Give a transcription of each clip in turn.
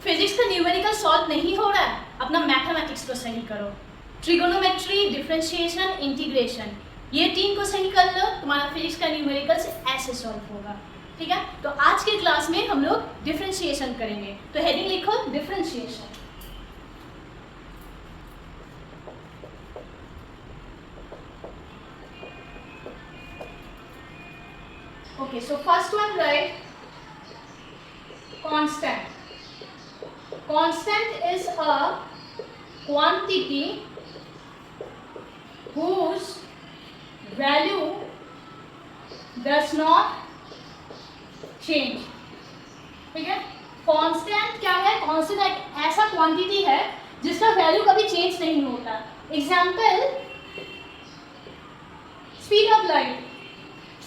Physics का numerical solve नहीं हो रहा है, अपना मैथमेटिक्स को सही करो। ट्रिगोनोमेट्री, डिफरेंशिएशन, इंटीग्रेशन, ये तीन को सही कर लो, तुम्हारा फिजिक्स का न्यूमेरिकल ऐसे सॉल्व होगा। ठीक है, तो आज के क्लास में हम लोग डिफरेंशिएशन करेंगे। तो हेडिंग लिखो differentiation. Okay, so first one write constant. Constant is a quantity whose value does not change. ठीक है, कांस्टेंट क्या है? कांस्टेंट एक ऐसा क्वांटिटी है जिसका वैल्यू कभी चेंज नहीं होता। Example, speed of light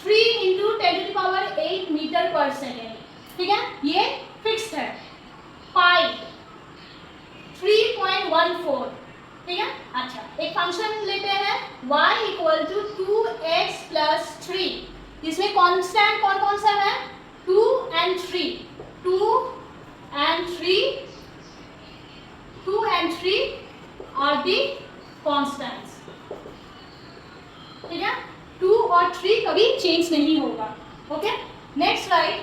3 × 10⁸ metre per second. ठीक है, ये फिक्स्ड है। पाई 3.14। ठीक है, अच्छा एक फंक्शन लेते हैं y = 2x + 3। इसमें कांस्टेंट कौन कौन सा है? 2 and 3। 2 and 3 are the constants। ठीक है, 2 और 3 कभी चेंज नहीं होगा। Okay, next right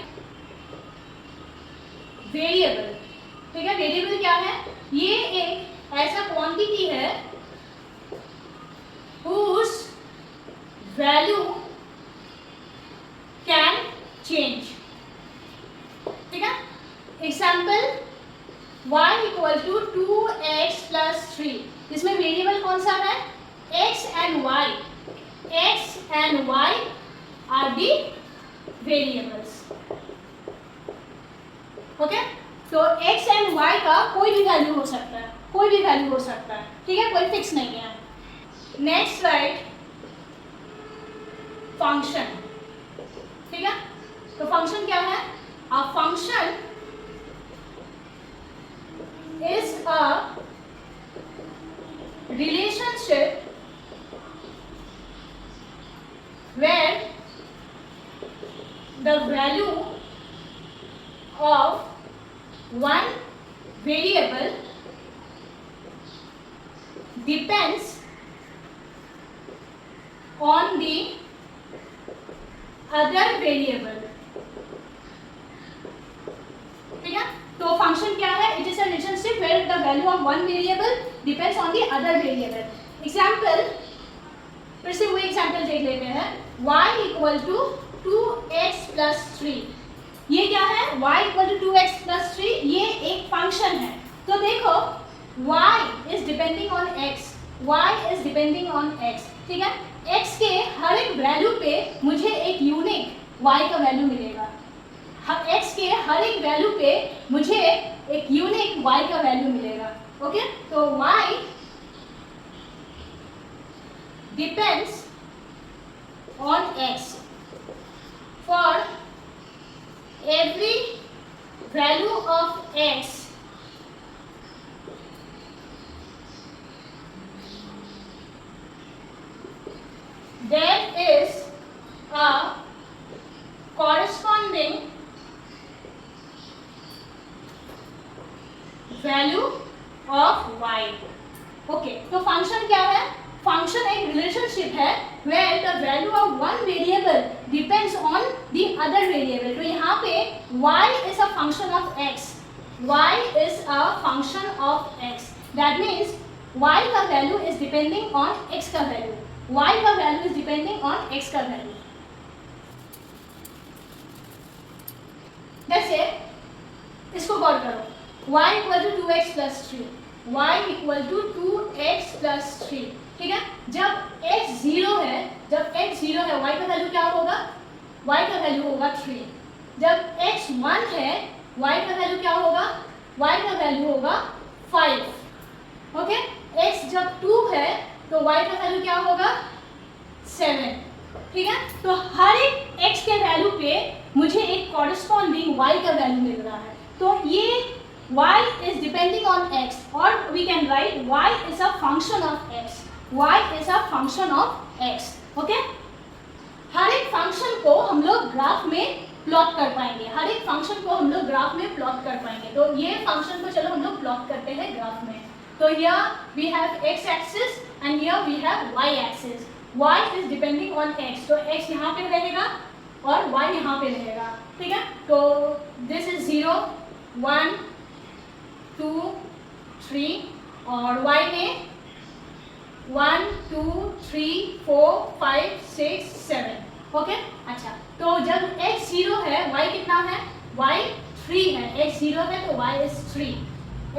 variable. ठीक है, वेरिएबल क्या है? ये एक ऐसा क्वांटिटी है whose value can change। ठीक है, एग्जाम्पल y = 2x + 3। इसमें वेरिएबल कौन सा है? x and y। x and y are the variables। Okay, तो x and y का कोई भी वैल्यू हो सकता है, कोई भी वैल्यू हो सकता है। ठीक है, कोई फिक्स नहीं है। Next right function. ठीक है, तो फंक्शन क्या है? A function is a relationship where the value of one variable depends on the other variable। ठीक है, तो फंक्शन क्या है? It is a relationship where the value of one variable depends on the other variable। Example, फिर से वही example देख लेते हैं। y = 2x + 3। ये क्या है? y = 2x + 3, ये एक फंक्शन है। तो देखो y is depending on x, y is depending on x। ठीक है, x के हर एक वैल्यू पे मुझे एक यूनिक y का वैल्यू मिलेगा। x के हर एक वैल्यू पे मुझे एक यूनिक y का वैल्यू मिलेगा। ओके, तो y depends on x for every value of x there is a corresponding value of y। Okay, तो फंक्शन क्या है? फंक्शन एक रिलेशनशिप है where the value of one variable depends on the other variable। तो यहाँ पे y is a function of x, y is a function of x। That means y का value is depending on x का value, y का value is depending on x का value। जैसे इसको गौर करो, y = 2x + 3, y = 2x + 3। ठीक है, जब x 0 है, जब x 0 है, y का वैल्यू क्या होगा? y का वैल्यू होगा 3। जब x 1 है, y का वैल्यू क्या होगा? y का वैल्यू होगा 5। ओके, x जब 2 है तो y का वैल्यू क्या होगा? 7। ठीक है, तो हर एक x के वैल्यू पे मुझे एक कॉरेस्पॉन्डिंग y का वैल्यू मिल रहा है। तो ये y is depending on x, or we can write y is a function of x। y is a function of x। Okay, हर एक फंक्शन को हम लोग ग्राफ में प्लॉट कर पाएंगे, हर एक फंक्शन को हम लोग ग्राफ में प्लॉट कर पाएंगे। तो ये फंक्शन को चलो हम लोग प्लॉट करते हैं ग्राफ में। तो here we have x axis and here we have y axis. y is depending on x, तो x यहाँ पे रहेगा और y यहाँ पे रहेगा, ठीक है। तो this is 0 1 2 3 और y में 1 2 3 4 5 6 7, ओके। अच्छा, तो जब x 0 है y कितना है, y 3 है, x 0 है तो y is 3,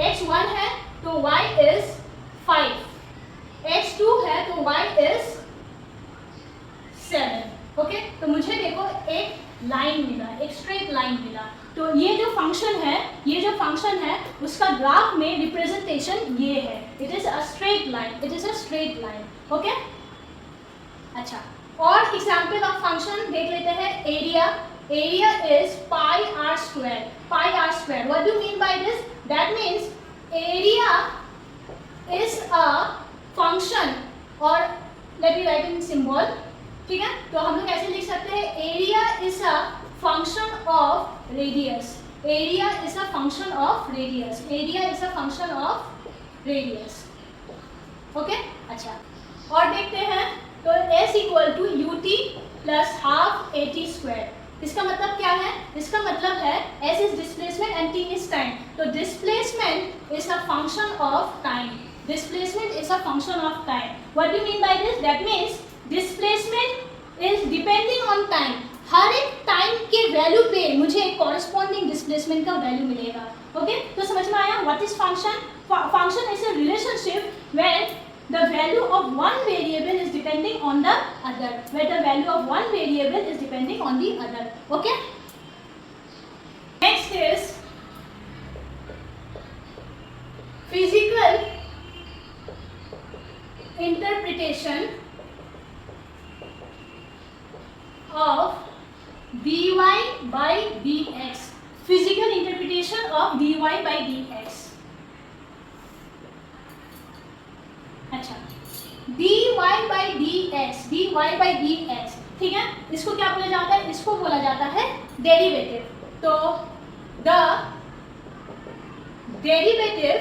x 1 है तो y is 5, x 2 है तो y is 7, ओके। तो मुझे देखो एक लाइन मिला, एक स्ट्रेट लाइन मिला। तो ये जो फंक्शन है उसका ग्राफ में रिप्रेजेंटेशन ये है, it is a straight line, okay. अच्छा, और एग्जांपल ऑफ फंक्शन देख लेते हैं। Area is pi r square, what do mean by this, that means area is a function, और let me write in symbol, ठीक है। तो हम लोग ऐसे लिख सकते हैं, area is a function of radius, okay. अच्छा, और देखते हैं, तो s equal to ut plus half at square, इसका मतलब क्या है, इसका मतलब है s is displacement and t is time. तो displacement is a function of time, what do mean by this, that means displacement is depending on time, हर एक टाइम के वैल्यू पे मुझे एक कॉरेस्पॉन्डिंग डिस्प्लेसमेंट का वैल्यू मिलेगा, ओके। तो समझ में आया what is function is a relationship where the value of one variable is depending on the other, okay. Next is physical interpretation of dy by dx, अच्छा, dy by dx, ठीक है। इसको क्या बोला जाता है, इसको बोला जाता है डेरिवेटिव। तो the derivative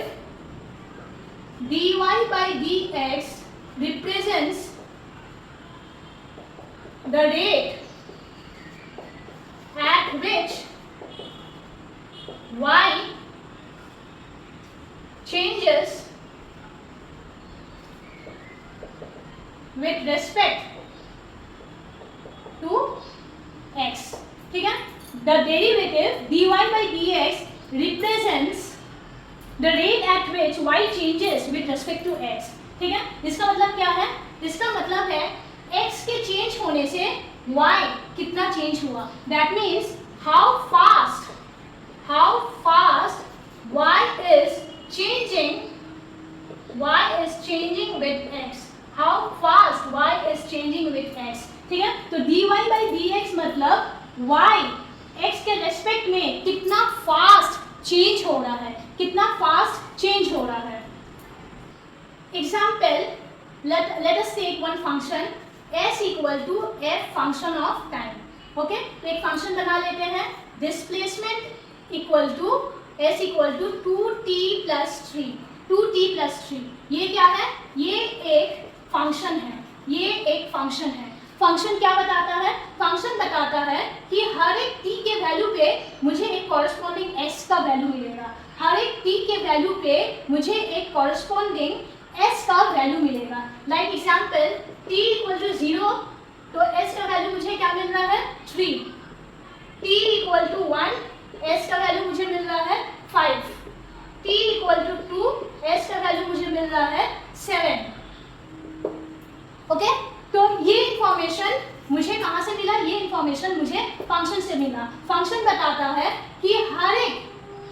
dy by dx represents the rate at which y changes with respect to x, ठीक है। The derivative dy by dx represents the rate at which y changes with respect to x, ठीक है। इसका मतलब क्या है, इसका मतलब है x के चेंज होने से y कितना चेंज हुआ, that means how fast y is changing with x, how fast y is changing with x, ठीक है। तो dy by dx मतलब y x के रेस्पेक्ट में कितना फास्ट चेंज हो रहा है, example, let us take one function s equal to f function of time, okay. तो एक फंक्शन बना लेते हैं, displacement equal to s equal to 2t plus 3, ये क्या है, ये एक फंक्शन है, फंक्शन क्या बताता है, फंक्शन बताता है कि हर एक t के वैल्यू पे मुझे एक कॉरेस्पॉन्डिंग s का वैल्यू मिलेगा, हर एक t के वैल्यू पे मुझे एक कॉरेस्पॉन्डिंग s का वैल्यू मिलेगा। Like example, t equal to 0, तो s का वैल्यू मुझे क्या मिल रहा है, 3, t इक्वल टू 1, s का वैल्यू मुझे मिल रहा है 5, t इक्वल टू 2, s का वैल्यू मुझे मिल रहा है 7, ओके। तो ये इंफॉर्मेशन मुझे कहाँ से मिला, ये इंफॉर्मेशन मुझे फंक्शन से मिला। फंक्शन बताता है कि हर एक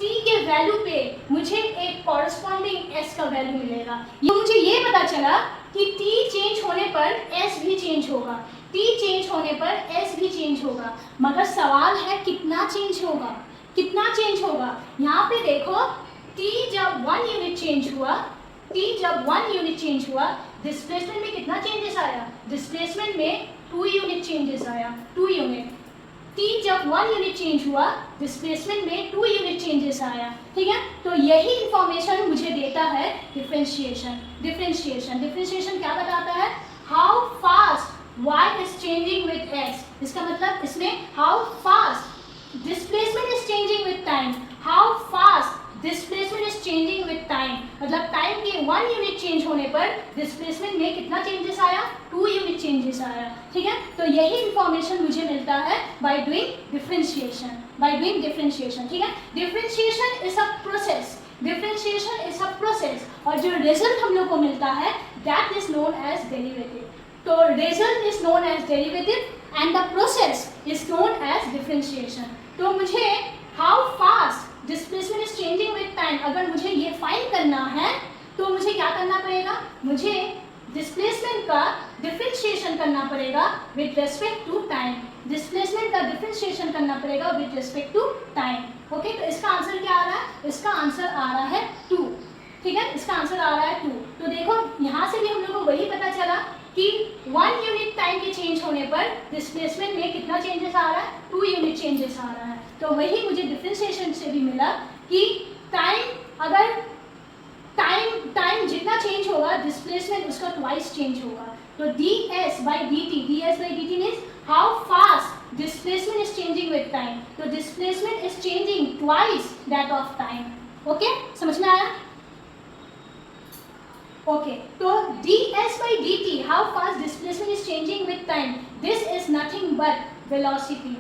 t के वैल्यू पे मुझे एक कॉरेस्पॉन्डिंग s का वैल्यू मिलेगा। ये मुझे ये पता चला कि t चेंज होने पर s भी चेंज होगा, t चेंज होने पर s भी चेंज होगा, मगर सवाल है कितना चेंज होगा। यहाँ पे देखो, t जब 1 यूनिट चेंज हुआ, डिस्प्लेसमेंट में कितना चेंजेस आया, डिस्प्लेसमेंट में 2 यूनिट चेंजेस आया, 2 यूनिट, t जब 1 यूनिट चेंज हुआ डिस्प्लेसमेंट में 2 यूनिट चेंजेस आया, ठीक है। तो यही इंफॉर्मेशन मुझे देता है डिफरेंशिएशन। डिफरेंशिएशन क्या बताता है? How fast y is changing with x। इसका मतलब इसमें how fast displacement is changing with time, how fast displacement is changing with time, मतलब टाइम के 1 यूनिट चेंज होने पर डिस्प्लेसमेंट में कितना चेंजेस आया? 2 यूनिट चेंजेस आया, ठीक है। तो यही इंफॉर्मेशन मुझे मिलता है बाय डूइंग डिफरेंशिएशन, ठीक है। डिफरेंशिएशन इज अ प्रोसेस, और जो रिजल्ट हम लोग को मिलता है that is known as derivative. तो result is known as derivative and the process is known as differentiation. तो मुझे how fast displacement is changing with time, अगर मुझे ये फाइंड करना है तो मुझे क्या करना पड़ेगा? मुझे डिस्प्लेसमेंट का डिफरेंशिएशन करना पड़ेगा with respect to time. Displacement का डिफरेंशिएशन करना पड़ेगा with respect to time. Okay, तो इसका आंसर क्या आ रहा है? इसका आंसर आ रहा है 2, ठीक है। इसका आंसर आ रहा है 2। तो देखो यहाँ से भी हम लोग को वही पता चला कि 1 यूनिट टाइम के चेंज होने पर डिस्प्लेसमेंट में कितना चेंजेस आ रहा है? 2 यूनिट चेंजेस आ रहा है। तो वही मुझे डिफरेंशिएशन से भी मिला कि टाइम जितना चेंज होगा डिस्प्लेसमेंट उसका ट्वाइस चेंज होगा। तो ds by dt means how fast displacement is changing with time. तो displacement is changing twice that of time. Okay, समझ में आया? ओके, तो ds by dt how fast displacement is changing with time, this is nothing but velocity,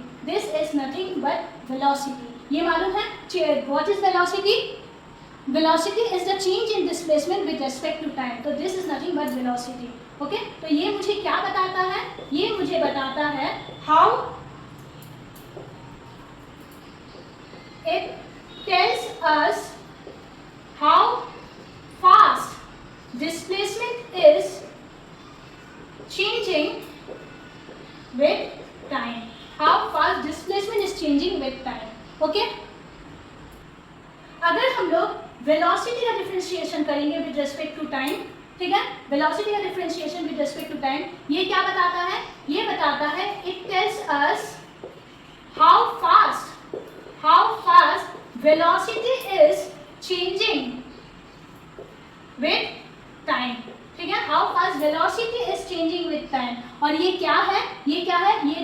ये मालूम है? what is velocity? Velocity is the change in displacement with respect to time, तो this is nothing but velocity। Okay, तो ये मुझे क्या बताता है? ये मुझे बताता है how it tells us how fast displacement is changing with time, how fast displacement is changing with time। Okay, अगर हम लोग वेलोसिटी का डिफरेंशिएशन करेंगे विद रिस्पेक्ट टू टाइम, ठीक है, वेलोसिटी का differentiation with respect to time, ये क्या बताता है? ये बताता है it tells us how fast velocity is changing with time, ठीक है, how fast velocity is changing with time. और ये क्या है? ये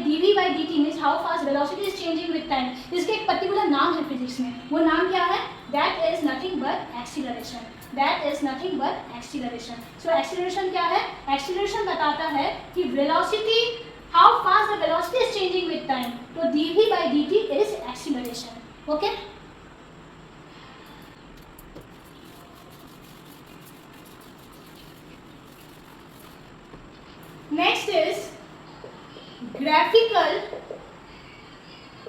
dv by dt means how fast velocity is changing with time. इसके एक पर्टिकुलर नाम है फिजिक्स में, वो नाम क्या है? That is nothing but acceleration. So acceleration क्या है? एक्सीलरेशन बताता है कि velocity, how fast the velocity is changing with time. तो dv by dt is acceleration. Okay, next is graphical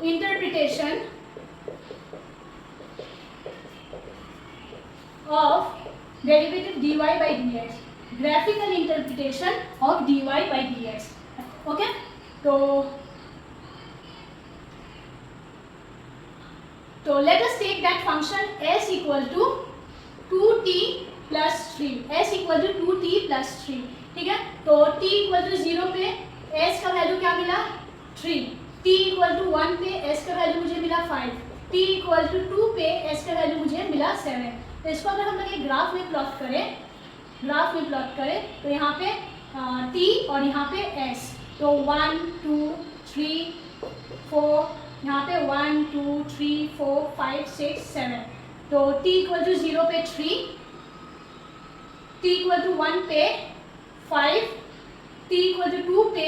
interpretation of derivative dy by dx। graphical interpretation of dy by dx। Okay, तो let us take that function s equal to 2t plus 3, s equal to 2t plus 3, ठीक है। तो t equal to 0 पे s का value क्या मिला? 3। t equal to 1 पे s का वैल्यू मुझे मिला 5। t इक्वल टू 2 पे s का वैल्यू मुझे मिला 7। तो इसको अगर हम लोग एक ग्राफ में प्लॉट करें तो यहाँ पे t और यहाँ पे s, तो 1 2 3 4, यहाँ पे 1 2 3 4 5 6 7। तो t इक्वल टू 0 पे 3, t इक्वल टू 1 पे 5, t इक्वल टू 2 पे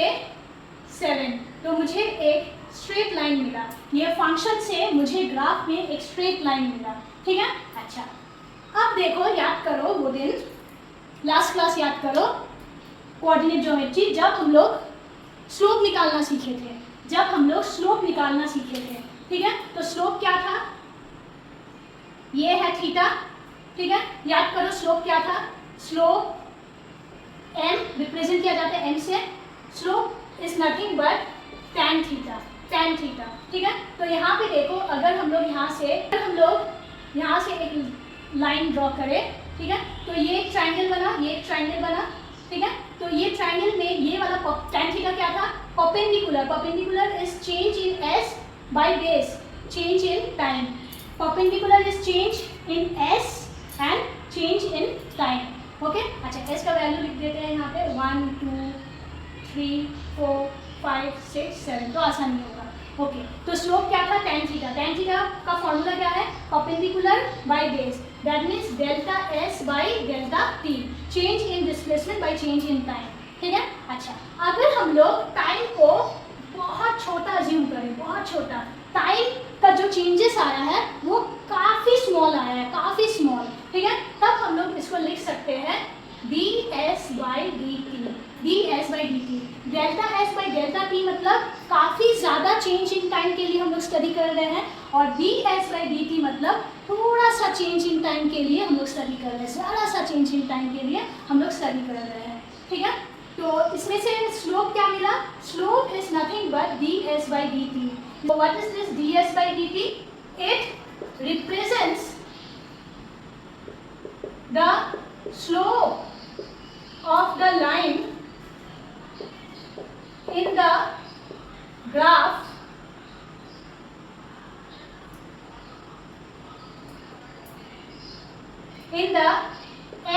7। तो मुझे एक स्ट्रेट लाइन मिला। ये फंक्शन से मुझे ग्राफ में एक स्ट्रेट लाइन मिला, ठीक है। अच्छा, अब देखो, याद करो वो दिन लास्ट क्लास, याद करो कोऑर्डिनेट ज्योमेट्री, जब हम लोग स्लोप निकालना सीखे थे, ठीक है। तो स्लोप क्या था? ये है थीटा, ठीक है। याद करो स्लोप क्या था? स्लोप m रिप्रेजेंट किया जाता है m से। Slope is nothing but tan theta, ठीक है। तो यहाँ पे देखो, अगर हम लोग यहाँ से एक लाइन ड्रॉ करें, ठीक है, तो ये एक ट्राइंगल बना, ठीक है। तो ये ट्राइंगल में ये वाला tan थीटा क्या था? Perpendicular is change in s by base, change in time. Perpendicular is change in s and change in time. Okay अच्छा, s का वैल्यू लिख देते हैं यहाँ पे 1 2 3 4 5 6 7, तो आसानी होगा। ओके तो स्लोप क्या था, tan थीटा। tan थीटा का फॉर्मूला क्या है, perpendicular by base, that means delta s by delta t, change in displacement by change in time. ठीक है। अच्छा अगर हम लोग टाइम को बहुत छोटा अज्यूम करें, बहुत छोटा, टाइम का जो चेंजेस आया है वो काफ़ी स्मॉल आया है, काफ़ी स्मॉल। ठीक है, तब हम लोग इसको लिख सकते हैं ds by D T. Delta s by delta t मतलब काफ़ी ज़्यादा चेंज इन टाइम के लिए हम लोग स्टडी कर रहे हैं, और ds बाई डी टी मतलब थोड़ा सा चेंज इन टाइम के लिए हम लोग स्टडी कर रहे हैं, ज़्यादा सा चेंज इन टाइम के लिए हम लोग स्टडी कर रहे हैं। ठीक है, तो इसमें से स्लोप क्या मिला, slope is nothing but ds by D T. What is this ds by D T, it represents the slope of the line in the graph in the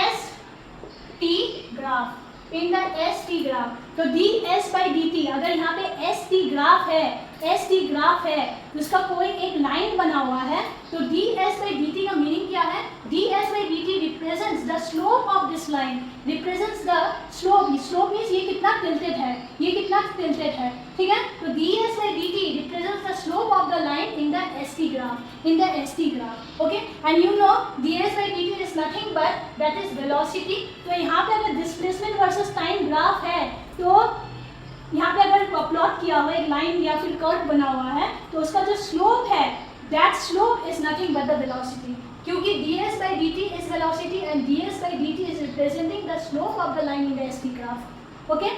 ST graph, in the ST graph। तो ds by dt, अगर यहाँ पे ST graph है, ST graph है तो उसका कोई एक लाइन बना हुआ है, तो ds by dt का मीनिंग क्या है, ds by dt represents the slope of this line, represents the slope, slope means ये कितना tilted है, ये कितना tilted है। ठीक है, तो ds by dt represents the slope of the line in the ST graph, in the ST graph। okay, and you know ds by dt is nothing but that is velocity। तो यहाँ पे अगर displacement versus time graph है, तो यहाँ पे अगर plot किया हुआ एक लाइन या फिर कर्व बना हुआ है, तो उसका जो स्लोप है, that slope is nothing but the velocity, क्योंकि ds by dt is velocity and ds by dt is representing the slope of the line in the ST graph। Okay,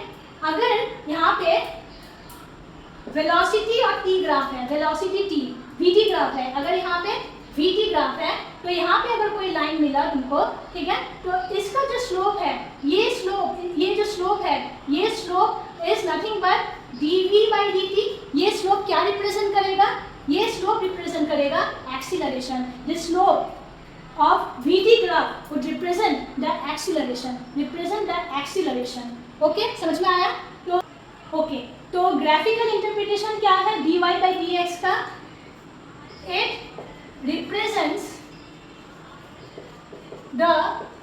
अगर यहाँ पे वेलोसिटी और t ग्राफ है, velocity t, vt graph है, अगर यहाँ पे vt ग्राफ है, तो यहाँ पे अगर कोई लाइन मिला तुमको, ठीक है, तो इसका जो स्लोप है, ये स्लोप, ये जो स्लोप है, ये slope is nothing but dv by dt। ये स्लोप क्या रिप्रेजेंट करेगा, ये स्लोप रिप्रेजेंट करेगा acceleration. The slope of vt graph would represent the acceleration, represent the acceleration. Okay, समझ में आया? तो ओके, तो ग्राफिकल इंटरप्रिटेशन क्या है dy by dx का, it represents the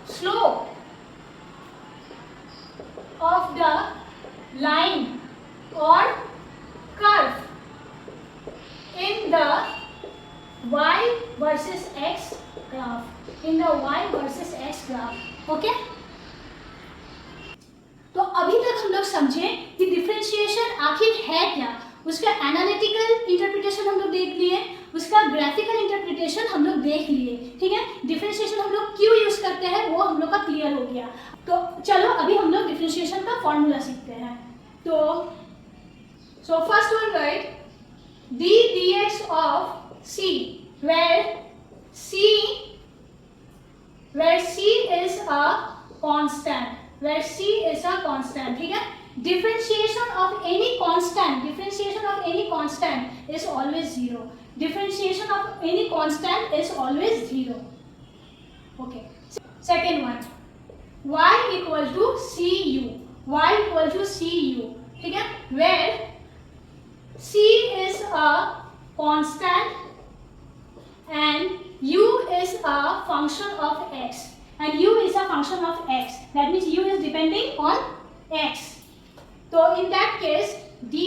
slope of the line or curve in the y versus x graph, in the y versus x graph। okay? तो अभी तक हम लोग समझे कि डिफरेंशिएशन आखिर है क्या, उसका एनालिटिकल इंटरप्रिटेशन हम लोग देख लिए, उसका ग्राफिकल इंटरप्रिटेशन हम लोग देख लिए। ठीक है, डिफरेंशिएशन हम लोग क्यों यूज करते हैं वो हम लोग का क्लियर हो गया। तो चलो अभी हम लोग डिफरेंशिएशन का फॉर्मूला सीखते हैं। तो so first one right, d dx of c where c is a constant, where c is a constant। ठीक है, differentiation of any constant, differentiation of any constant is always zero, differentiation of any constant is always zero। okay, second one, y equal to cu, y equal to cu। ठीक है, where c is a constant and u is a function of x, and u is a function of x, that means u is depending on x। तो in that case dy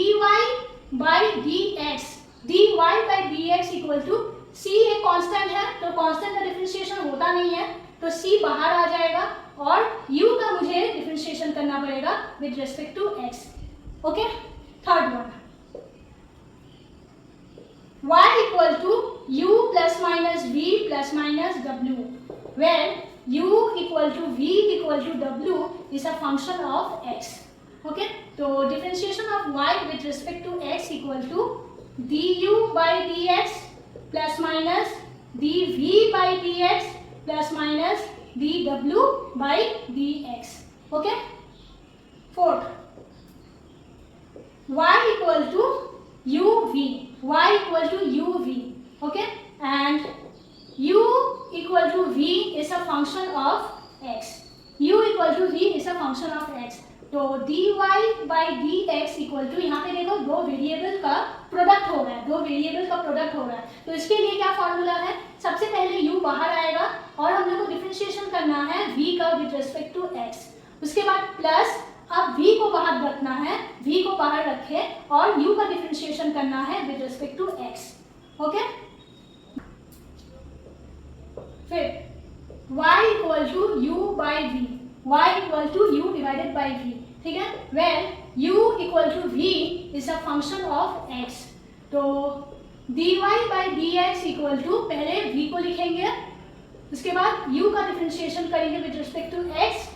by dx, dy by dx equal to c एक constant है, तो constant का differentiation होता नहीं है, तो c बाहर आ जाएगा और u का मुझे डिफरेंशिएशन करना पड़ेगा with respect to x। Okay, third one, y equal to u plus minus v plus minus w, where u equal to v equal to w is a function of x। okay, तो differentiation of y with respect to x equal to du by dx plus minus dv by dx plus minus dw by dx। okay, fourth, y equal to uv, y equal to uv, okay, and u equal to v is a function of x, u equal to v is a function of x. तो dy by dx equal to, यहाँ पे देखो दो variable का product हो रहा है, दो वेरिएबल का प्रोडक्ट हो रहा है, तो इसके लिए क्या फॉर्मूला है, सबसे पहले u बाहर आएगा और हम लोग को डिफरेंशिएशन करना है v का विद रिस्पेक्ट टू x, उसके बाद प्लस, अब v को बाहर रखना है, v को बाहर रखे और u का डिफरेंशिएशन करना है with respect to x, okay. फिर y equal to u by v, y equal to u divided by v, ठीक है, where u equal to v is a function of x, तो dy by dx equal to, पहले v को लिखेंगे, उसके बाद u का डिफरेंशिएशन करेंगे with respect to x,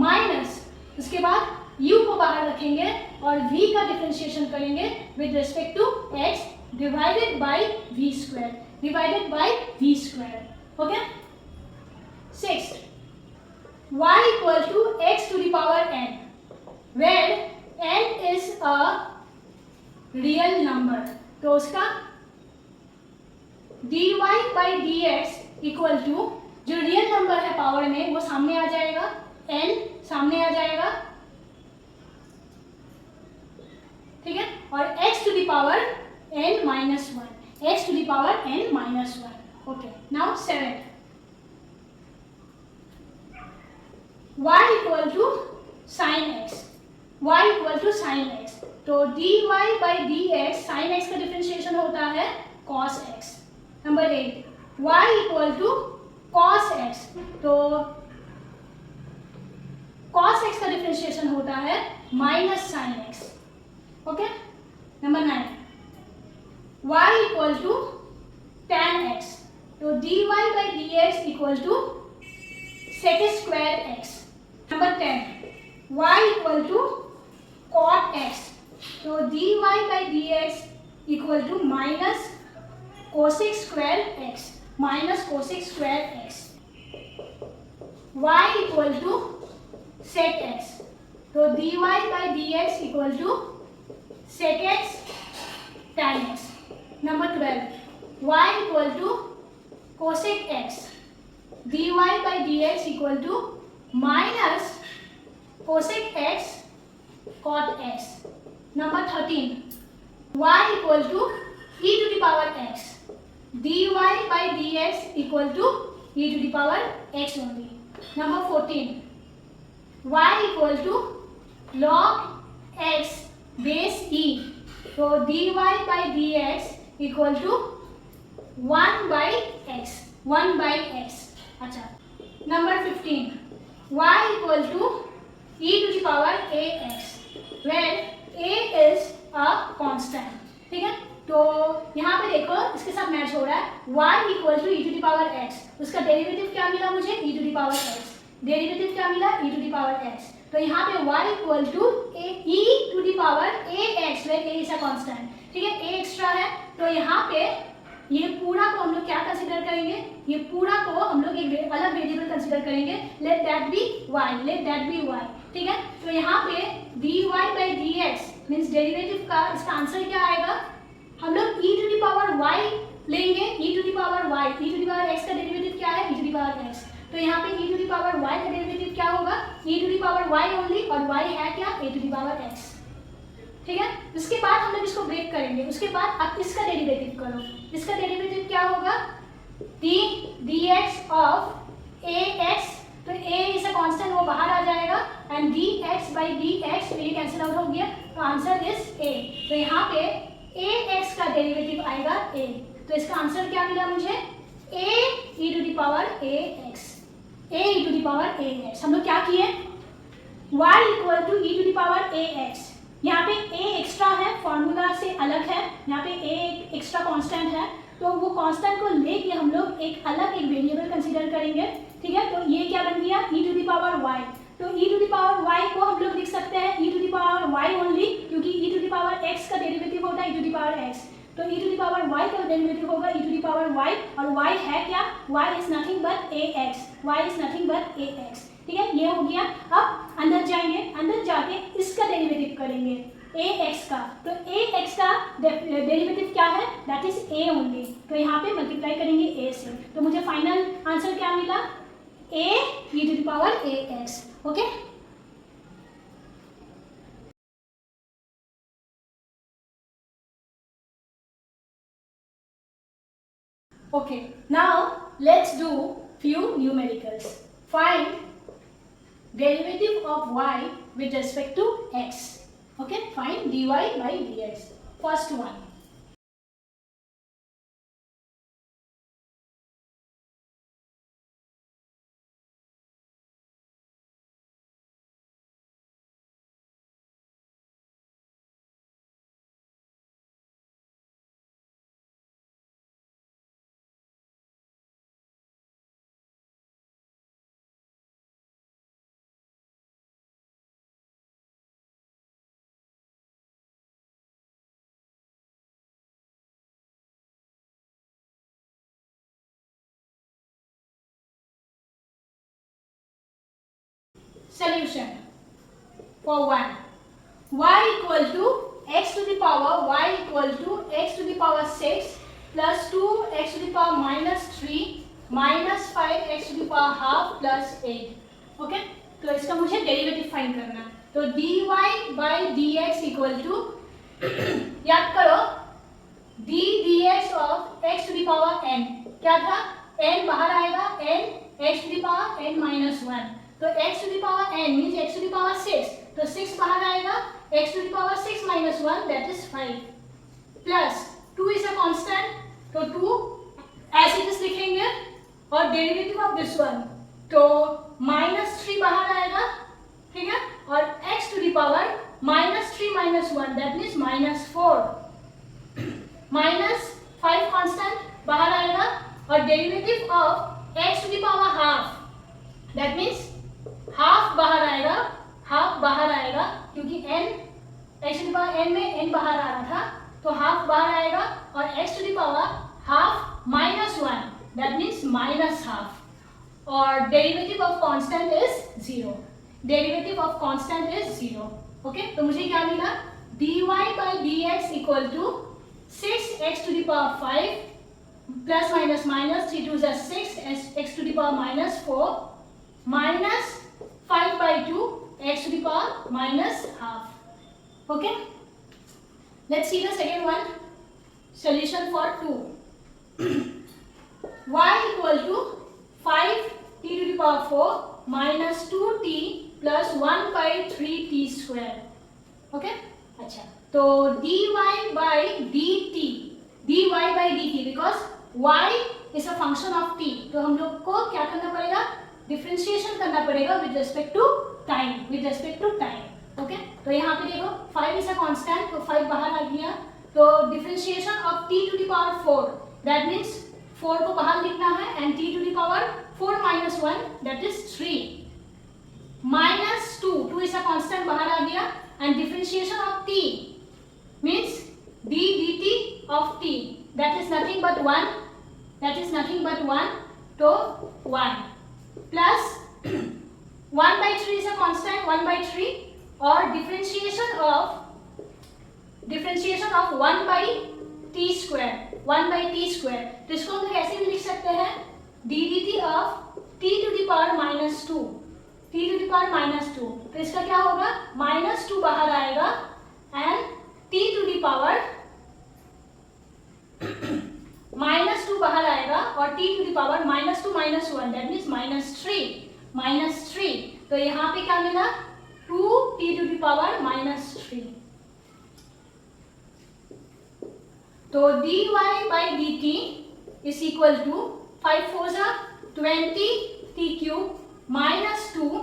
minus उसके बाद u को बाहर रखेंगे और v का डिफरेंशिएशन करेंगे with respect to x divided by v square, divided by v square, okay. Sixth, y equal to x to the power n, where n is a real number, तो उसका dy by dx equal to, जो real number है power में वो सामने आ जाएगा, n सामने आ जाएगा, ठीक है, और x to the power n minus 1, x to the power n minus 1, okay. Now 7, y equal to sin x, y equal to sin x, तो dy by dx sin x का डिफरेंशिएशन होता है cos x. Number 8, y equal to cos x, तो cos x का differentiation होता है minus sin x, okay. Number 9, y equal to tan x, तो dy by dx equal to sec square x. Number 10, y equal to cot x, तो dy by dx equal to minus cosec square x, minus cosec square x. y equal to sec x, तो dy by dx equal to sec x tan x. Number 12, y equal to cosec x, dy by dx equal to minus cosec x cot x. Number 13, y equal to e to the power x, dy by dx equal to e to the power x only. Number 14, y equal to log x base e, so dy by dx equal to 1 by x, 1 by x. अच्छा, number 15, y equal to e to the power ax, where a is a constant, ठीक है, तो यहाँ पे देखो इसके साथ match हो रहा है, y equal to e to the power x, उसका डेरिवेटिव क्या मिला मुझे, e to the power x, derivative क्या मिला, e to the power x, तो यहाँ पे y equal to e to the power ax, where a is a constant, ठीक है, a एक्स्ट्रा है, तो यहाँ पे ये पूरा को हम लोग क्या कंसीडर करेंगे, ये पूरा को हम लोग एक अलग वेरिएबल कंसीडर करेंगे, let that be y, let that be y, ठीक है, तो यहाँ पे dy by dx means derivative का इसका आंसर क्या आएगा, हम लोग e to the power y लेंगे, e to the power y, e to the power x का डेरिवेटिव क्या है, e to the power x, तो यहाँ पे e to the power y का डेरिवेटिव क्या होगा, e to the power y only, और y है क्या, a to the power x, ठीक है। उसके बाद हम लोग इसको ब्रेक करेंगे, उसके बाद अब इसका डेरिवेटिव करो, इसका डेरिवेटिव क्या होगा, dx ऑफ ax, तो a इज अ कांस्टेंट, वो बाहर आ जाएगा, एंड dx by dx ये कैंसिल आउट हो गया, तो आंसर इज a, तो यहाँ पे ax का डेरिवेटिव आएगा a, तो इसका आंसर क्या मिला मुझे, a e to the power ax, a e to the power ax। हम लोग क्या किए, y equal to e to the power ax, यहाँ पे a एक्स्ट्रा है, फॉर्मूला से अलग है, यहाँ पे a एक एक्स्ट्रा कांस्टेंट है, तो वो कांस्टेंट को लेके हम लोग एक अलग एक वेरिएबल कंसीडर करेंगे, ठीक है, तो ये क्या बन गया, e to the power y, तो e to the power y को हम लोग लिख सकते हैं e to the power y only, क्योंकि e to the power x का डेरिवेटिव होता है e to the power x, तो e to the power y का डेरिवेटिव होगा e to the power y, और y है क्या, y is nothing but ax, y is nothing but ax, ठीक है, ये हो गया। अब अंदर जाएंगे, अंदर जाके इसका डेरिवेटिव करेंगे, ए एक्स का, तो ए एक्स का डेरिवेटिव क्या है, दैट इज ए ओनली, तो यहाँ पे मल्टीप्लाई करेंगे ए से, तो मुझे फाइनल आंसर क्या मिला, a e to the power a x. Okay, okay, now let's do few numericals. Find derivative of y with respect to x. Okay, find dy by dx. First one. Solution for 1. Y equal to x to the power y equal to x to the power 6 plus 2x to the power minus 3 minus 5x to the power half plus 8. Okay, तो इसका मुझे derivative find करना है, तो dy by dx equal to, याद करो d dx of x to the power n क्या था, n बाहर आएगा, n x to the power n minus 1, तो x to the power n means x to the power 6, तो 6 बाहर आएगा, x to the power 6 minus 1 that is 5 plus 2 is a constant, तो 2 as it is लिखेंगे और derivative of this one, तो minus 3 बाहर आएगा, ठीक है, और x to the power minus 3 minus 1 that means minus 4 minus 5 constant बाहर आएगा और derivative of x to the power half that means half बाहर आएगा, हाफ बाहर आएगा क्योंकि n x to the power n में n बाहर आ रहा था, तो हाफ बाहर आएगा और x to the power half minus 1 that means minus half, और derivative of constant is 0, derivative of constant is 0. Okay, तो मुझे क्या मिला, dy by dx equal to 6x to the power 5 plus minus minus 3 2 6 x to the power minus 4 minus 5 by 2 x to the power minus half. Okay, let's see the second one. Solution for 2. Y equal to 5 t to the power 4 minus 2t plus 1 by 3t square. Okay, अच्छा, तो dy by dt because y is a function of t, तो हम लोग को क्या करना पड़ेगा, differentiation करना पड़ेगा with respect to time, with respect to time. Okay, तो यहाँ पे देखो 5 इज अ कांस्टेंट, तो 5 बाहर आ गया, तो differentiation of t to the power 4 that means 4 को बाहर लिखना है and t to the power 4 minus 1 that is 3 minus 2 इज अ कांस्टेंट बाहर आ गया and differentiation of t means d dt of t that is nothing but 1, that is nothing but 1, तो 1 plus 1 by 3 is a constant 1 by 3 और differentiation of 1 by t square, 1 by t square, तो इसको हम लोग ऐसे भी लिख सकते हैं d dt of t to the power minus 2, t to the power minus 2, तो इसका क्या होगा, minus 2 बाहर आएगा and t to the power minus 2 बाहर आएगा और t to the power minus 2 minus 1 that means minus 3, तो यहाँ पे क्या मिला, 2t to the power minus 3. तो dy by dt is equal to 5 4 20 t cube minus 2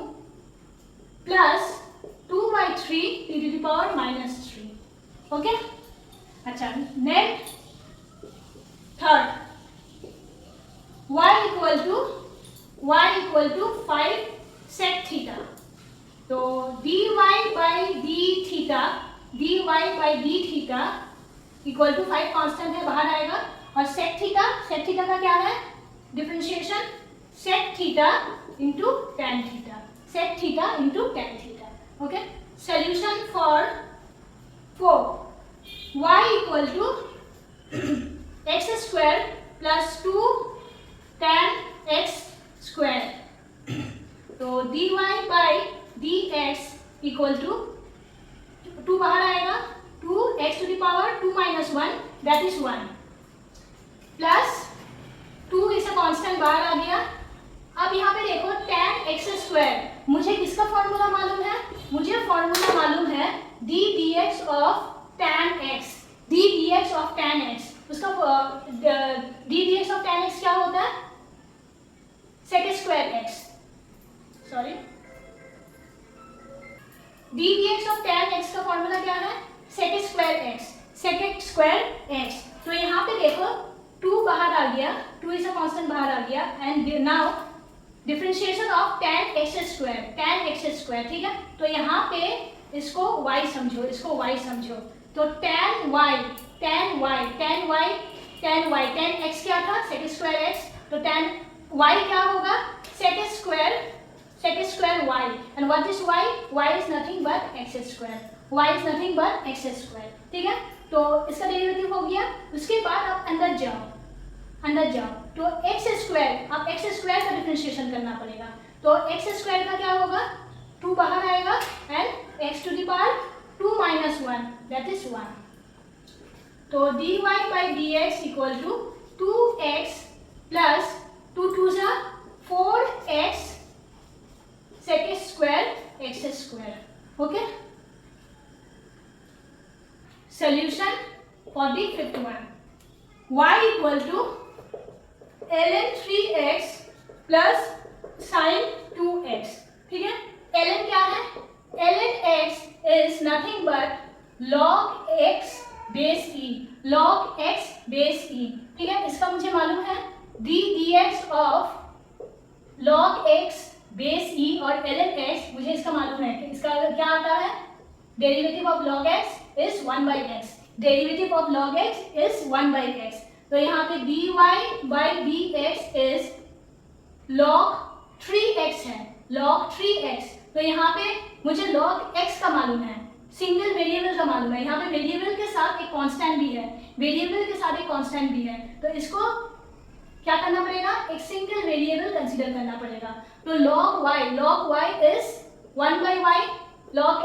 plus 2 by 3 t to the power minus 3. Okay, अच्छा, next third, y equal to 5 sec theta, तो dy by d theta equal to 5 constant है, बाहर आएगा, और sec theta का क्या है, differentiation sec theta into tan theta, sec theta into tan theta. Okay, solution for 4, y equal to x square plus 2 tan x square. तो dy by d x equal to 2 बाहर आएगा, 2x to the power 2 minus 1 that is 1 plus 2 इसे constant बाहर आ गया। अब यहाँ पे देखो tan x स्क्वायर, मुझे किसका फॉर्मूला मालूम है? मुझे फॉर्मूला मालूम है d dx of tan x, d dx of tan x। उसका d dx of tan x क्या होता है? sec square x, sorry, d dx of tan x का फॉर्मूला क्या है? sec square x, sec square x। तो यहाँ पे देखो 2 बाहर आ गया, 2 इसे कांस्टेंट बाहर आ गया, and now differentiation of tan x square, ठीक है। तो यहाँ पे इसको y समझो, इसको y समझो। तो tan x क्या था? sec square x। तो tan y क्या होगा? sec square y, and what is y? y is nothing but x square, ठीक है। तो इसका डेरिवेटिव हो गया। उसके बाद आप अंदर जाओ तो x स्क्वायर, अब x स्क्वायर का डिफरेंशिएशन करना पड़ेगा। तो x स्क्वायर का क्या होगा? 2 बाहर आएगा and x to the power 2 minus 1 that is 1। तो dy by d x equal to 2x plus 2 2 जा 4x sec square x square. Okay, solution for the fifth one, y equal to ln 3x plus sin 2x, ठीक है। ln क्या है? ln x is nothing but log x base e, ठीक है। इसका मुझे मालूम है d dx of log x base e और ln x, मुझे इसका मालूम है कि इसका क्या आता है? Derivative of log x is 1 by x, derivative of log x is 1 by x। तो यहाँ पे dy by dx is log 3x है, log 3x। तो यहाँ पे मुझे log x का मालूम है, सिंगल वेरिएबल का मालूम है। यहाँ पे वेरिएबल के साथ एक कांस्टेंट भी है, तो इसको क्या करना पड़ेगा? एक सिंगल वेरिएबल कंसीडर करना पड़ेगा। तो log y is 1 by y, log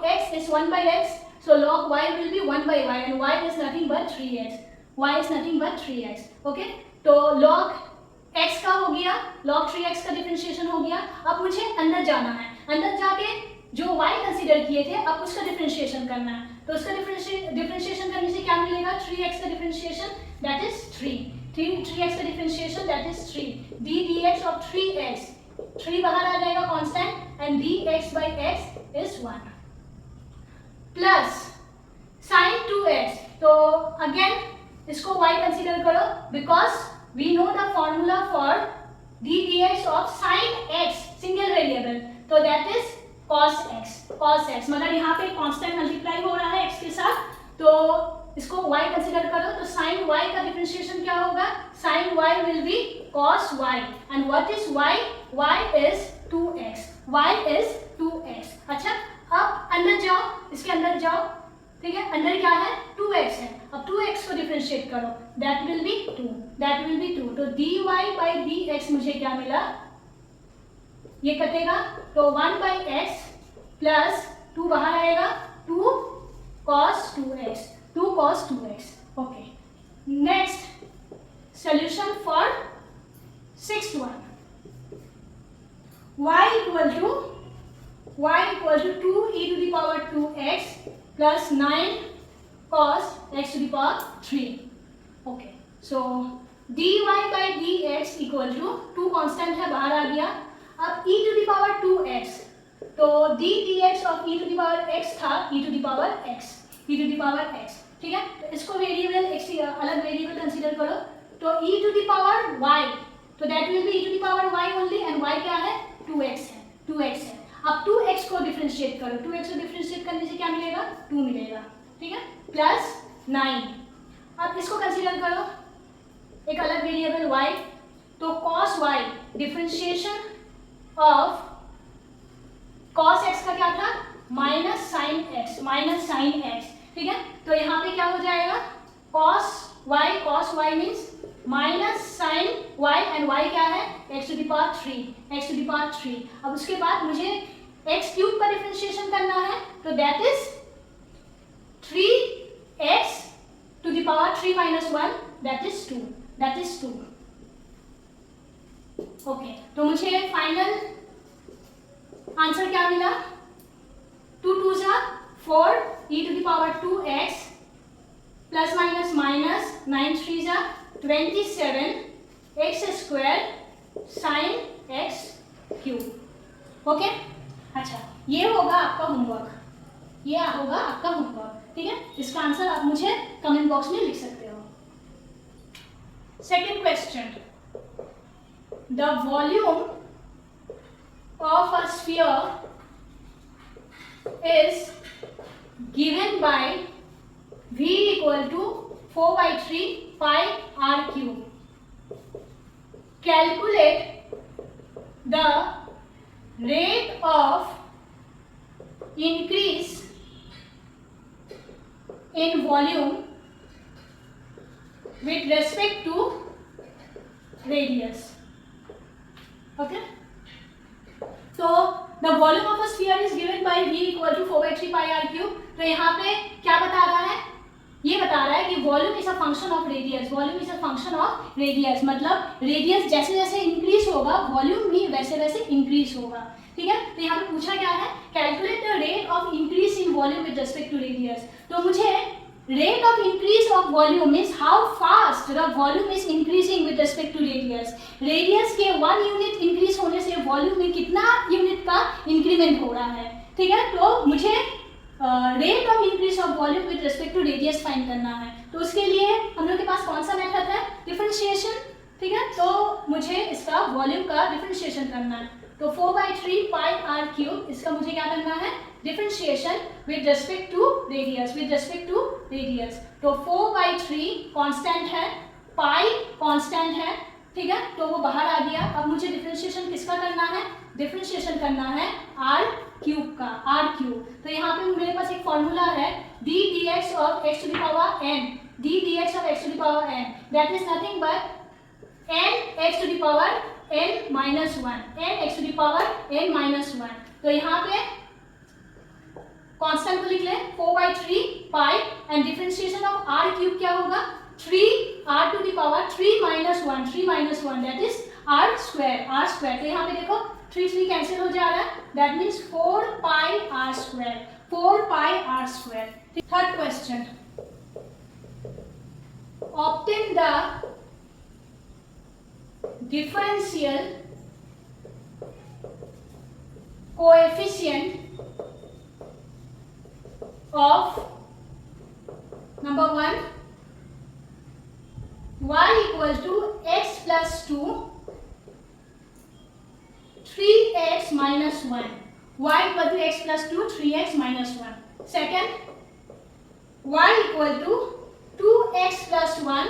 x is 1 by x, so log y will be 1 by y, and y is nothing but 3x, okay। तो log x का हो गया, log 3x का differentiation हो गया। अब मुझे अंदर जाना है, अंदर जाके जो y कंसीडर किए थे अब उसका डिफरेंशिएशन करना है। तो उसका डिफरेंशिएशन करने से क्या मिलेगा? 3x का डिफरेंशिएशन दैट इज 3x का differentiation that is 3, d dx of 3x, 3 बाहर आ जाएगा constant, and dx by x is 1 plus sin 2x। तो अगेन इसको y कंसीडर करो, because we know the formula for d dx of sin x, single variable, तो that is cos x, मगर यहाँ पे कांस्टेंट मल्टीप्लाई हो रहा है x के साथ, तो इसको y कंसीडर करो। तो sin y का डिफरेंशिएशन क्या होगा? sin y will be cos y, and what is y? y is 2x। अच्छा, अब अंदर जाओ, इसके अंदर जाओ, ठीक है। अंदर क्या है? 2x है। अब 2x को डिफरेंशिएट करो, दैट विल बी 2। तो dy by dx मुझे क्या मिला? ये कटेगा, तो 1 by x प्लस 2 बाहर आएगा, 2 cos 2x। Okay, next solution for 6th one, y equal to 2 e to the power 2x plus 9 cos x to the power 3। Okay, so dy by dx equal to 2 constant है, बाहर आ गया। अब e to the power 2x, तो d dx of e to the power x था e to the power x, ठीक है। तो इसको वेरिएबल x अलग वेरिएबल कंसीडर करो। तो e to the power y, तो that will be e to the power y only, and y क्या है? 2x है। अब 2x को डिफरेंशिएट करो, 2x को डिफरेंशिएट करने से क्या मिलेगा? 2 मिलेगा, ठीक है, प्लस 9। अब इसको कंसीडर करो एक अलग वेरिएबल y, तो cos y, differentiation of cos x का क्या था? माइनस साइन एक्स, ठीक है। तो यहाँ पे क्या हो जाएगा, cos y means minus sine y and y क्या है, x टू द पावर 3। अब उसके बाद मुझे x क्यूब का डिफरेंशिएशन करना है, तो that is 3x to the power 3 minus 1, that is 2। Okay, तो मुझे फाइनल आंसर क्या मिला, 2 2 जा 4 e to the power 2x plus minus minus 9 3 जा 27 x square sine x cube. Okay, अच्छा ये होगा आपका होमवर्क, ठीक है। इसका आंसर आप मुझे कमेंट बॉक्स में लिख सकते हो। Second question, the volume of a sphere is given by V equal to 4/3 pi r cube. Calculate the rate of increase in volume with respect to radius. Okay? तो the volume of a sphere is given by v equal to 4/3 pi r cube. तो यहाँ पे क्या बता रहा है, ये बता रहा है कि volume is a function of radius, मतलब रेडियस जैसे जैसे इंक्रीज होगा वॉल्यूम भी वैसे वैसे इंक्रीज होगा, ठीक है। तो यहाँ पे पूछा क्या है, calculate the rate of increase in volume with respect to radius. तो मुझे rate of increase of volume means how fast the volume is increasing with respect to radius के 1 यूनिट इंक्रीज होने से वॉल्यूम में कितना यूनिट का increment हो रहा है, ठीक है। तो मुझे rate of increase of volume with respect to radius find करना है। तो उसके लिए हम लोग के पास कौन सा मेथड है, डिफरेंशिएशन, ठीक है। तो मुझे इसका वॉल्यूम का डिफरेंशिएशन करना है। तो 4/3 पाई r क्यूब, इसका मुझे क्या करना है, differentiation with respect to radius. तो 4/3 कांस्टेंट है, पाई कांस्टेंट है, ठीक है, तो वो बाहर आ गया। अब मुझे डिफरेंशिएशन किसका करना है, डिफरेंशिएशन करना है r क्यूब का, तो यहाँ पे मेरे पास एक फॉर्मूला है d dx of x to the power n, that is nothing but n x to the power n minus 1, तो यहाँ पे कांस्टेंट को लिख ले 4/3 pi and differentiation of r cube क्या होगा, 3r to the power 3 minus 1, that is r square. तो यहाँ पे देखो 3 कैंसिल हो जा रहा है, that means 4 pi r square. Third question, obtain the differential coefficient of number 1 y equal to x plus 2 3x minus 1, y equal to x plus 2 3x minus 1. Second, y equal to 2x plus 1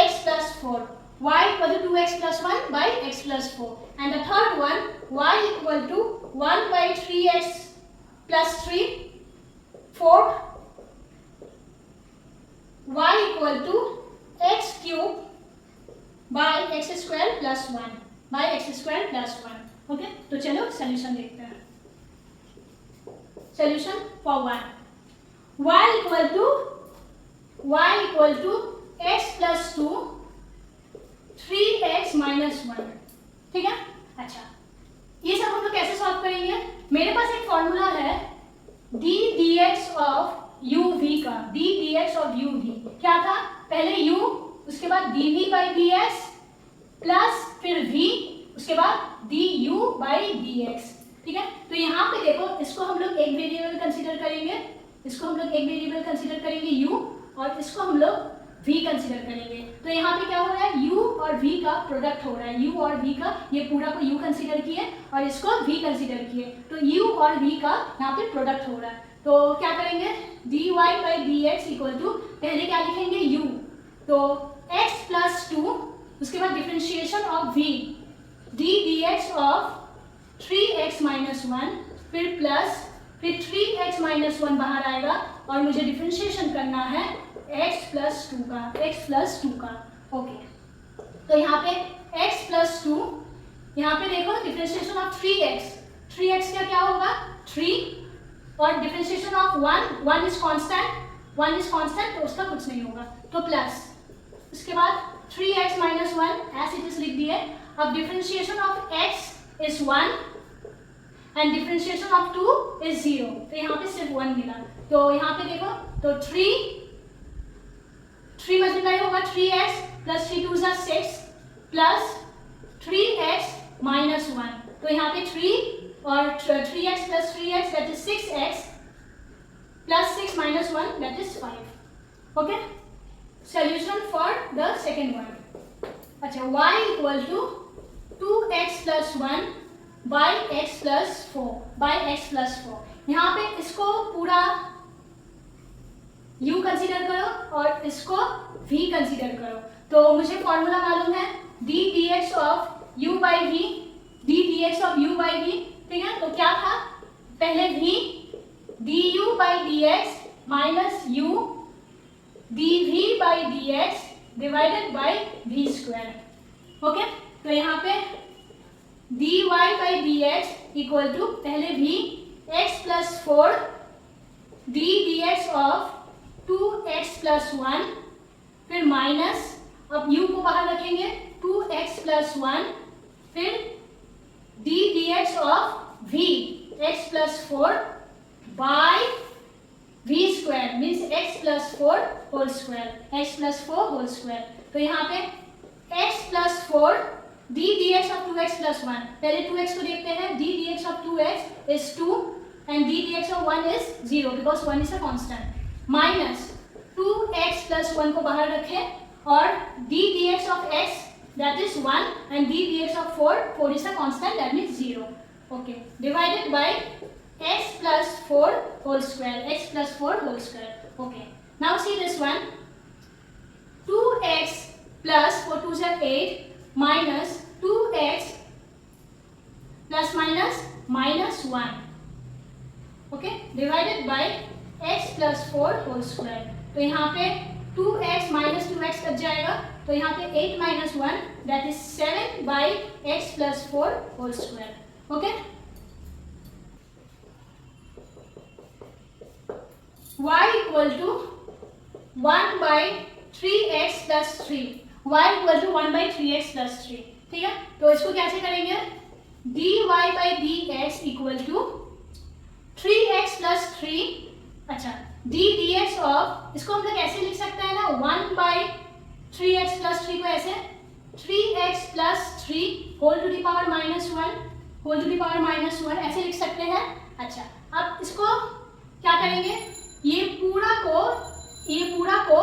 x plus 4, y equal to 2x plus 1 by x plus 4. And the third one, y equal to 1 by 3x plus 3. Fourth, y equal to x cube by x square plus 1, Okay, तो चलो solution देखते हैं। Solution for 1, y equal to x plus 2 3x minus 1, ठीक है। अच्छा, ये सब हम लोग कैसे सॉल्व करेंगे, मेरे पास एक फॉर्मूला है d dx ऑफ uv का, क्या था, पहले u, उसके बाद dv by dx प्लस फिर v, उसके बाद du by dx, ठीक है। तो यहाँ पे देखो, इसको हम लोग एक वेरिएबल कंसीडर करेंगे, u, और इसको हम लोग v कंसीडर करेंगे। तो यहाँ पे क्या हो रहा है, u और v का प्रोडक्ट हो रहा है, u और v का, ये पूरा को u कंसीडर किए और इसको v कंसीडर किए, तो u और v का यहाँ पे प्रोडक्ट हो रहा है। तो क्या करेंगे, dy by dx equal to, पहले क्या लिखेंगे u, तो x प्लस 2, उसके बाद differentiation of v, d dx of 3x minus 1 फिर प्लस, फिर 3x माइनस 1 बाहर आएगा और मुझे डिफरेंशिएशन करना है x प्लस 2 का। ओके, तो यहाँ पे x प्लस 2, यहाँ पे देखो डिफरेंशिएशन ऑफ 3x क्या होगा 3, और डिफरेंशिएशन ऑफ 1 इज कांस्टेंट, तो उसका कुछ नहीं होगा, तो प्लस, इसके बाद 3x minus 1 as it is लिख दिए। अब differentiation of x is 1 and differentiation of 2 is 0, तो यहाँ पे सिर्फ 1 मिला, तो यहाँ पे देखो, तो 3 मल्टीप्लाई होगा 3x plus 3 2 6 plus 3x minus 1, तो यहाँ पे 3 और 3x plus 3x that is 6x plus 6 minus 1 that is 5। Okay, solution for the second one. अच्छा, y equal to 2x plus 1 by x plus 4, यहाँ पे इसको पूरा u कंसीडर करो और इसको v कंसीडर करो, तो मुझे फॉर्मूला मालूम है d dx of u by v, ठीक है। तो क्या था, पहले v du by dx minus u dv by dx divided by v square. Okay, तो यहाँ पे dy by dx equal to पहले v x plus 4 d dx of 2x plus 1, फिर माइनस, अब u को बाहर रखेंगे 2x प्लस 1, फिर d dx of v x plus 4 by v square means x plus 4 whole square, तो यहाँ पे x plus 4 d dx of 2x plus 1, पहले 2x को देखते हैं, d dx of 2x is 2 and d dx of 1 is 0 because 1 is a constant, minus 2x plus 1 को बाहर रखें और d dx of x that is 1 and d dx of 4 is a constant, that means 0. Okay, divided by x plus 4 whole square. Okay, now see this one, 2x plus 4 2s are 8 minus 2x plus minus 1. Okay, divided by x plus 4 whole square. तो यहाँ पे 2x minus 2x cut जाएगा, तो यहाँ पे 8 minus 1 that is 7 by x plus 4 whole square. Okay, y equal to 1 by 3x plus 3, y equal to 1 by 3x plus 3, ठीक है। तो इसको कैसे करेंगे, dy by dx equal to 3x plus 3, अच्छा d dx ऑफ, इसको हम लोग ऐसे लिख सकते हैं ना, 1 by 3x plus 3 को ऐसे 3x plus 3 whole to the power minus 1 ऐसे लिख सकते हैं। अच्छा, अब इसको क्या करेंगे, ये पूरा को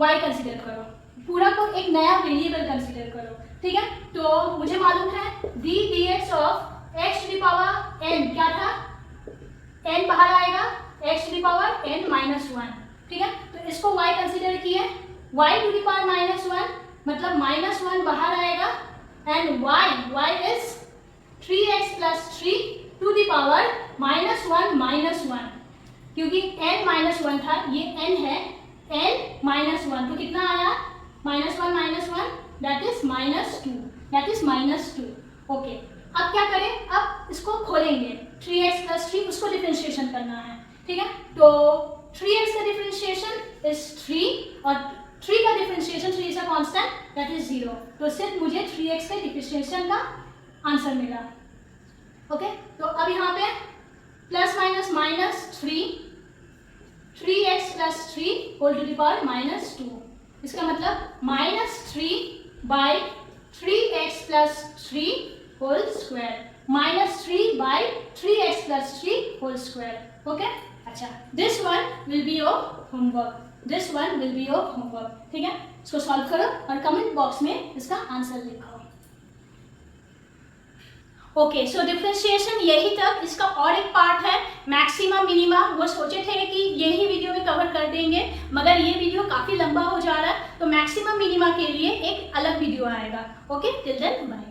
y कंसीडर करो, पूरा को एक नया वेरिएबल कंसीडर करो, ठीक है। तो मुझे मालूम है d dx of x to the power n, क्या था, n बाहर आएगा, x to the power n minus 1, ठीक है। तो इसको y कंसीडर किए, y to the power minus 1 मतलब माइनस 1 बाहर आएगा and y is 3x plus 3 to the power minus 1, क्योंकि n माइनस 1 था, ये n है, n माइनस 1, तो कितना आया, minus 1 that is minus 2, okay. अब क्या करें, अब इसको खोलेंगे, 3x प्लस 3 उसको डिफरेंशिएशन करना है, ठीक है। तो 3x का डिफरेंशिएशन इज 3 और 3 का differentiation, 3 is a constant that is 0, तो सिर्फ मुझे 3x के डिफरेंशिएशन का आंसर मिला। ओके, तो अब यहाँ पे plus minus 3x plus 3 whole to the power minus 2, इसका मतलब minus 3 by 3x plus 3 whole square, minus 3 by 3x plus 3 whole square. Okay, अच्छा, this one will be your homework, ठीक है। इसको सॉल्व करो और कमेंट बॉक्स में इसका आंसर लिखो। ओके, सो डिफरेंशिएशन यही तक, इसका और एक पार्ट है मैक्सिमा मिनिमा, वो सोचे थे कि यही वीडियो में कवर कर देंगे, मगर ये वीडियो काफ़ी लंबा हो जा रहा है, तो मैक्सिमा मिनिमा के लिए एक अलग वीडियो आएगा। Okay, till then bye.